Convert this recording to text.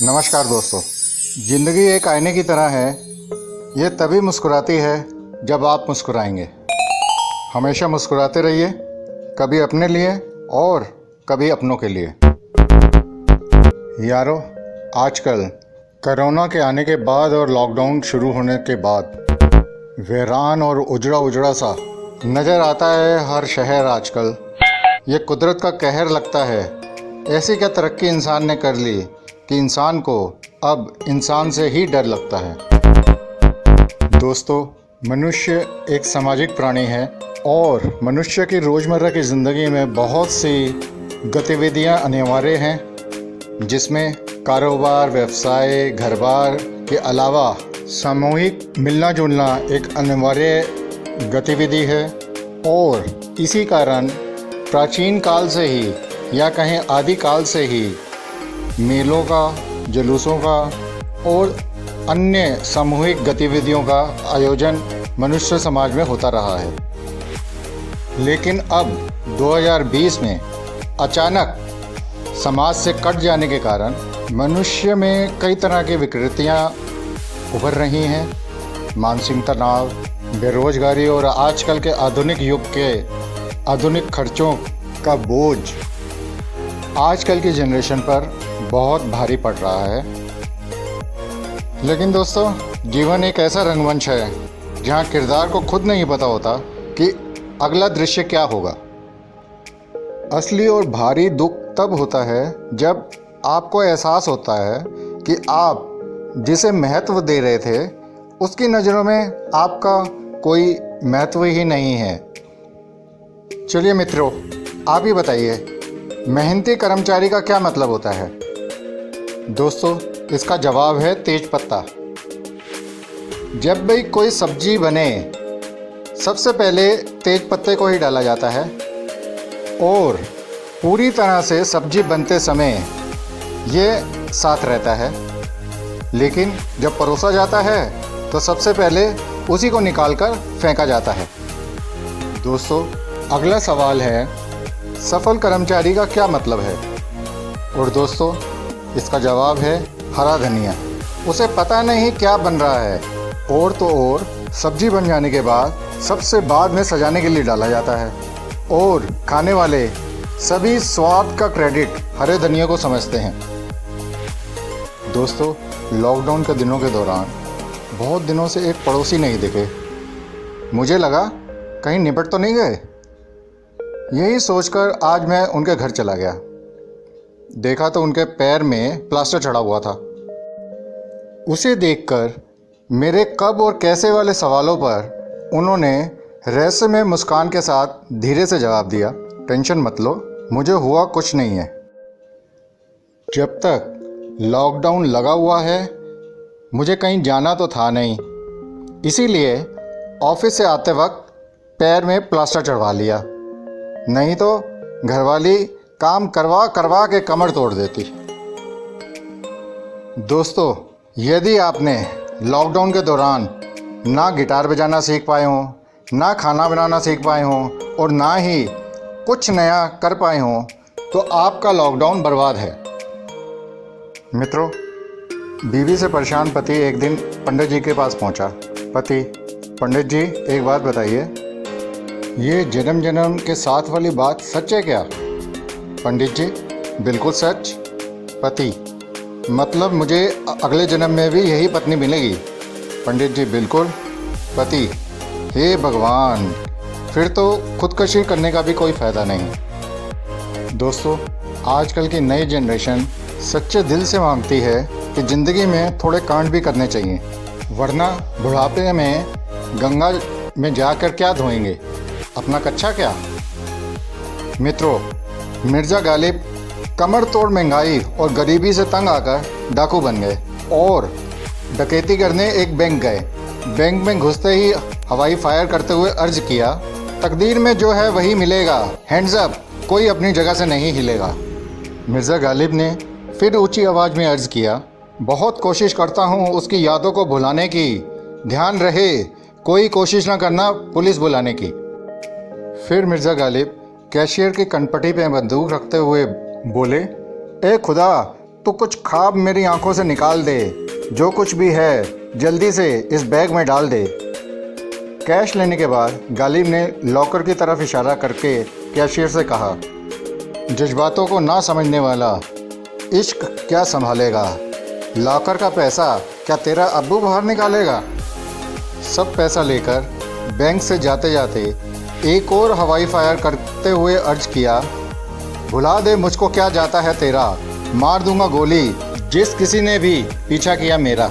नमस्कार दोस्तों। ज़िंदगी एक आईने की तरह है। ये तभी मुस्कुराती है जब आप मुस्कुराएंगे। हमेशा मुस्कुराते रहिए, कभी अपने लिए और कभी अपनों के लिए। यारो, आजकल कोरोना के आने के बाद और लॉकडाउन शुरू होने के बाद वीरान और उजड़ा उजड़ा सा नज़र आता है हर शहर आजकल। ये कुदरत का कहर लगता है। ऐसी क्या तरक्की इंसान ने कर ली कि इंसान को अब इंसान से ही डर लगता है। दोस्तों, मनुष्य एक सामाजिक प्राणी है और मनुष्य की रोज़मर्रा की ज़िंदगी में बहुत सी गतिविधियां अनिवार्य हैं, जिसमें कारोबार, व्यवसाय, घर-बार के अलावा सामूहिक मिलना जुलना एक अनिवार्य गतिविधि है। और इसी कारण प्राचीन काल से ही या कहें आदिकाल से ही मेलों का, जुलूसों का और अन्य सामूहिक गतिविधियों का आयोजन मनुष्य समाज में होता रहा है। लेकिन अब 2020 में अचानक समाज से कट जाने के कारण मनुष्य में कई तरह की विकृतियां उभर रही हैं। मानसिक तनाव, बेरोजगारी और आजकल के आधुनिक युग के आधुनिक खर्चों का बोझ आजकल की जनरेशन पर बहुत भारी पड़ रहा है। लेकिन दोस्तों, जीवन एक ऐसा रंगमंच है जहाँ किरदार को खुद नहीं पता होता कि अगला दृश्य क्या होगा। असली और भारी दुख तब होता है जब आपको एहसास होता है कि आप जिसे महत्व दे रहे थे उसकी नज़रों में आपका कोई महत्व ही नहीं है। चलिए मित्रों, आप ही बताइए, मेहनती कर्मचारी का क्या मतलब होता है? दोस्तों, इसका जवाब है तेज पत्ता। जब भी कोई सब्जी बने, सबसे पहले तेज पत्ते को ही डाला जाता है और पूरी तरह से सब्जी बनते समय ये साथ रहता है। लेकिन जब परोसा जाता है तो सबसे पहले उसी को निकालकर फेंका जाता है। दोस्तों, अगला सवाल है, सफल कर्मचारी का क्या मतलब है? और दोस्तों, इसका जवाब है हरा धनिया। उसे पता नहीं क्या बन रहा है और तो और सब्जी बन जाने के बाद सबसे बाद में सजाने के लिए डाला जाता है और खाने वाले सभी स्वाद का क्रेडिट हरे धनिया को समझते हैं। दोस्तों, लॉकडाउन के दिनों के दौरान बहुत दिनों से एक पड़ोसी नहीं दिखे। मुझे लगा कहीं निपट तो नहीं गए। यही सोचकर आज मैं उनके घर चला गया। देखा तो उनके पैर में प्लास्टर चढ़ा हुआ था। उसे देखकर मेरे कब और कैसे वाले सवालों पर उन्होंने रहस्य में मुस्कान के साथ धीरे से जवाब दिया, टेंशन मत लो, मुझे हुआ कुछ नहीं है। जब तक लॉकडाउन लगा हुआ है मुझे कहीं जाना तो था नहीं, इसीलिए ऑफिस से आते वक्त पैर में प्लास्टर चढ़वा लिया, नहीं तो घरवाली काम करवा करवा के कमर तोड़ देती। दोस्तों, यदि आपने लॉकडाउन के दौरान ना गिटार बजाना सीख पाए हों, ना खाना बनाना सीख पाए हों और ना ही कुछ नया कर पाए हों, तो आपका लॉकडाउन बर्बाद है। मित्रों, बीवी से परेशान पति एक दिन पंडित जी के पास पहुंचा। पति, पंडित जी एक बात बताइए, ये जन्म जन्म के साथ वाली बात सच है क्या? पंडित जी, बिल्कुल सच। पति, मतलब मुझे अगले जन्म में भी यही पत्नी मिलेगी? पंडित जी, बिल्कुल। पति, हे भगवान, फिर तो खुदकशी करने का भी कोई फ़ायदा नहीं। दोस्तों, आजकल की नई जनरेशन सच्चे दिल से मांगती है कि ज़िंदगी में थोड़े कांड भी करने चाहिए, वरना बुढ़ापे में गंगा में जाकर क्या धोएंगे, अपना कच्चा क्या? मित्रों, मिर्ज़ा गालिब कमर तोड़ महंगाई और गरीबी से तंग आकर डाकू बन गए और डकैती करने एक बैंक गए। बैंक में घुसते ही हवाई फायर करते हुए अर्ज किया, तकदीर में जो है वही मिलेगा, हैंड्स अप, कोई अपनी जगह से नहीं हिलेगा। मिर्ज़ा गालिब ने फिर ऊंची आवाज़ में अर्ज किया, बहुत कोशिश करता हूँ उसकी यादों को भुलाने की, ध्यान रहे कोई कोशिश ना करना पुलिस बुलाने की। फिर मिर्ज़ा गालिब कैशियर की कनपटी पे बंदूक रखते हुए बोले, ए खुदा, तो कुछ ख्वाब मेरी आंखों से निकाल दे। जो कुछ भी है जल्दी से इस बैग में डाल दे। कैश लेने के बाद गालिब ने लॉकर की तरफ इशारा करके कैशियर से कहा, जज्बातों को ना समझने वाला इश्क क्या संभालेगा। लॉकर का पैसा क्या तेरा अब्बू बाहर निकालेगा। सब पैसा लेकर बैंक से जाते जाते एक और हवाई फायर करते हुए अर्ज किया, भुला दे मुझको क्या जाता है तेरा, मार दूंगा गोली जिस किसी ने भी पीछा किया मेरा।